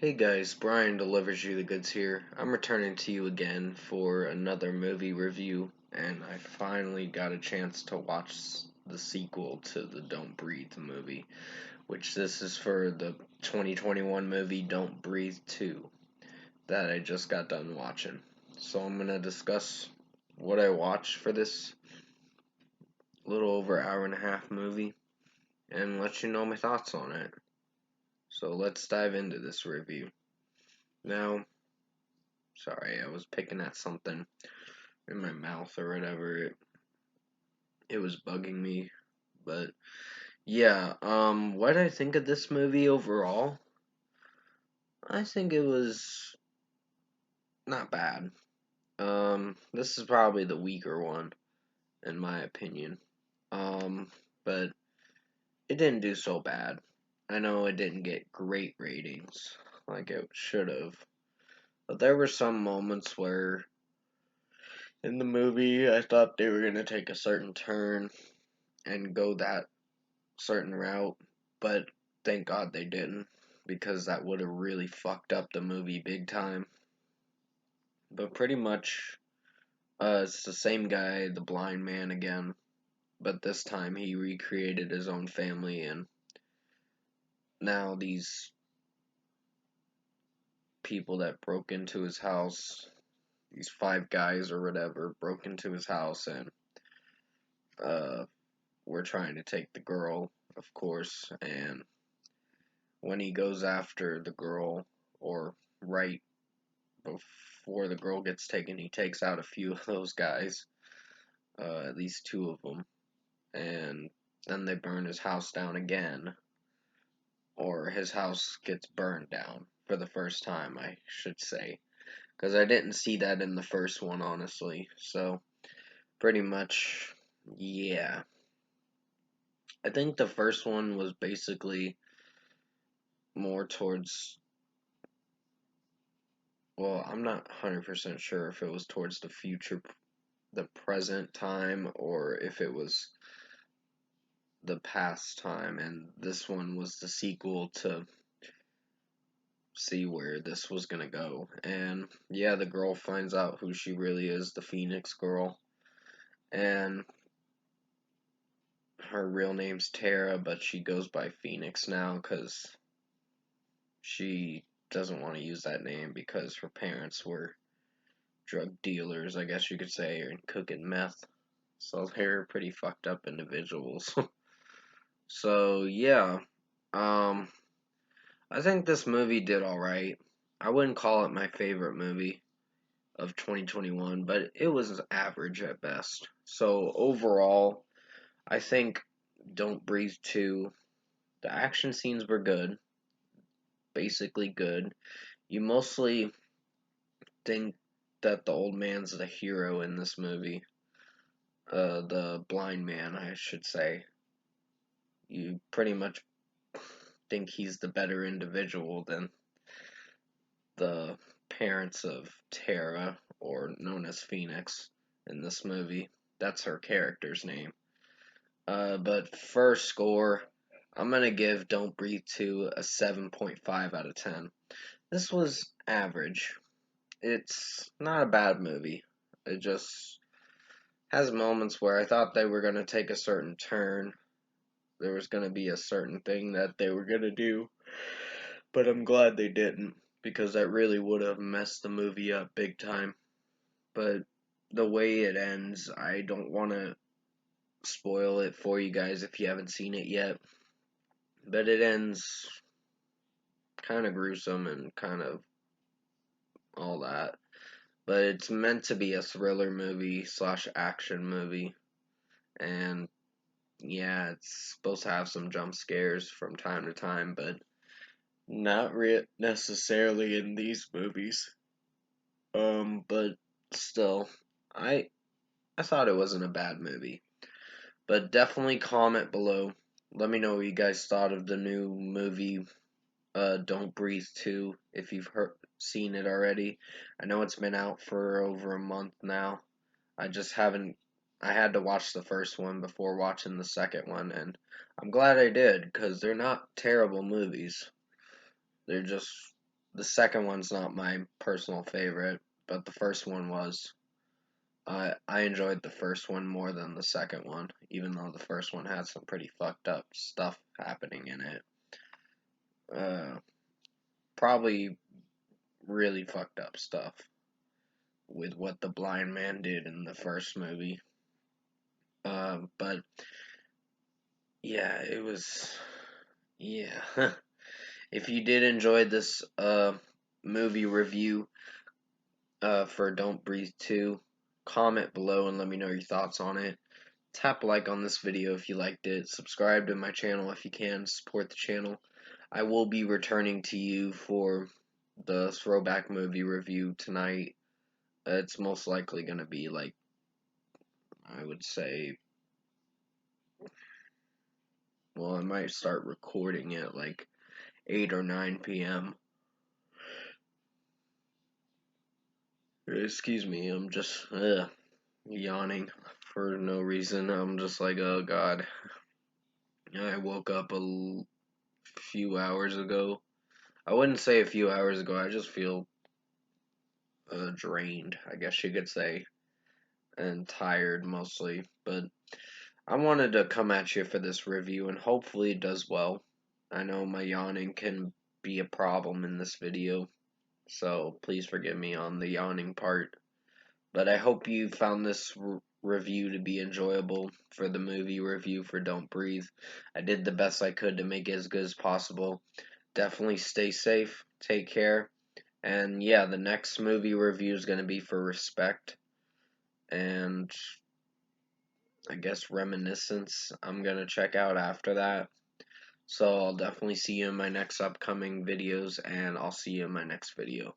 Hey guys, Brian delivers you the goods here. I'm returning to you again for another movie review, and I finally got a chance to watch the sequel to the Don't Breathe movie, which this is for the 2021 movie Don't Breathe 2 that I just got done watching. So I'm going to discuss what I watched for this little over hour and a half movie and let you know my thoughts on it. So let's dive into this review. Now, sorry, I was picking at something in my mouth or whatever. It was bugging me. But yeah, what I think of this movie overall, I think it was not bad. This is probably the weaker one, in my opinion. But it didn't do so bad. I know it didn't get great ratings like it should have. But there were some moments where in the movie I thought they were gonna take a certain turn and go that certain route, but thank God they didn't, because that would have really fucked up the movie big time. But pretty much, it's the same guy, the blind man again, but this time he recreated his own family, and now these people that broke into his house, these five guys or whatever, broke into his house and uh, were trying to take the girl, of course, and when he goes after the girl, or right before the girl gets taken, he takes out a few of those guys, at least two of them, and then they burn his house down again, or his house gets burned down for the first time, I should say, because I didn't see that in the first one, honestly. So, pretty much, yeah. I think the first one was basically more towards, well, I'm not 100% sure if it was towards the future, the present time, or if it was the past time, and this one was the sequel to see where this was gonna go. And yeah, the girl finds out who she really is, the Phoenix girl, and her real name's Tara, but she goes by Phoenix now because she doesn't want to use that name because her parents were drug dealers, I guess you could say, and cooking meth. So they're pretty fucked up individuals. So yeah, um, I think this movie did alright. I wouldn't call it my favorite movie of 2021, but it was average at best. So overall, I think Don't Breathe 2, the action scenes were good, basically good. You mostly think that the old man's the hero in this movie. The blind man, I should say. You pretty much think he's the better individual than the parents of Tara, or known as Phoenix, in this movie. That's her character's name. But first score, I'm gonna give Don't Breathe 2 a 7.5 out of 10. This was average. It's not a bad movie. It just has moments where I thought they were gonna take a certain turn. There was gonna be a certain thing that they were gonna do, but I'm glad they didn't, because that really would have messed the movie up big time. But the way it ends, I don't want to spoil it for you guys if you haven't seen it yet. But it ends kind of gruesome and kind of all that. But it's meant to be a thriller movie slash action movie. And yeah, it's supposed to have some jump scares from time to time, but not necessarily in these movies. But still, I I thought it wasn't a bad movie. But definitely comment below. Let me know what you guys thought of the new movie, Don't Breathe 2, if you've seen it already. I know it's been out for over a month now. I just haven't. I had to watch the first one before watching the second one, and I'm glad I did, because they're not terrible movies. They're just The second one's not my personal favorite, but the first one was. I enjoyed the first one more than the second one, even though the first one had some pretty fucked up stuff happening in it. Uh, Probably really fucked up stuff with what the blind man did in the first movie. But yeah, it was. Yeah. If you did enjoy this movie review for Don't Breathe 2, comment below and let me know your thoughts on it. Tap like on this video if you liked it. Subscribe to my channel if you can. Support the channel. I will be returning to you for the throwback movie review tonight. It's most likely going to be like, I would say, well, I might start recording it like 8 or 9 p.m. Excuse me, I'm just yawning for no reason. I'm just like, oh god. I woke up a few hours ago. I wouldn't say a few hours ago, I just feel drained, I guess you could say, and tired mostly. But I wanted to come at you for this review, and hopefully it does well. I know my yawning can be a problem in this video, so please forgive me on the yawning part. But I hope you found this review to be enjoyable for the movie review for Don't Breathe. I did the best I could to make it as good as possible. Definitely stay safe, take care, and yeah, the next movie review is going to be for Respect, and I guess Reminiscence I'm going to check out after that. So I'll definitely see you in my next upcoming videos, and I'll see you in my next video.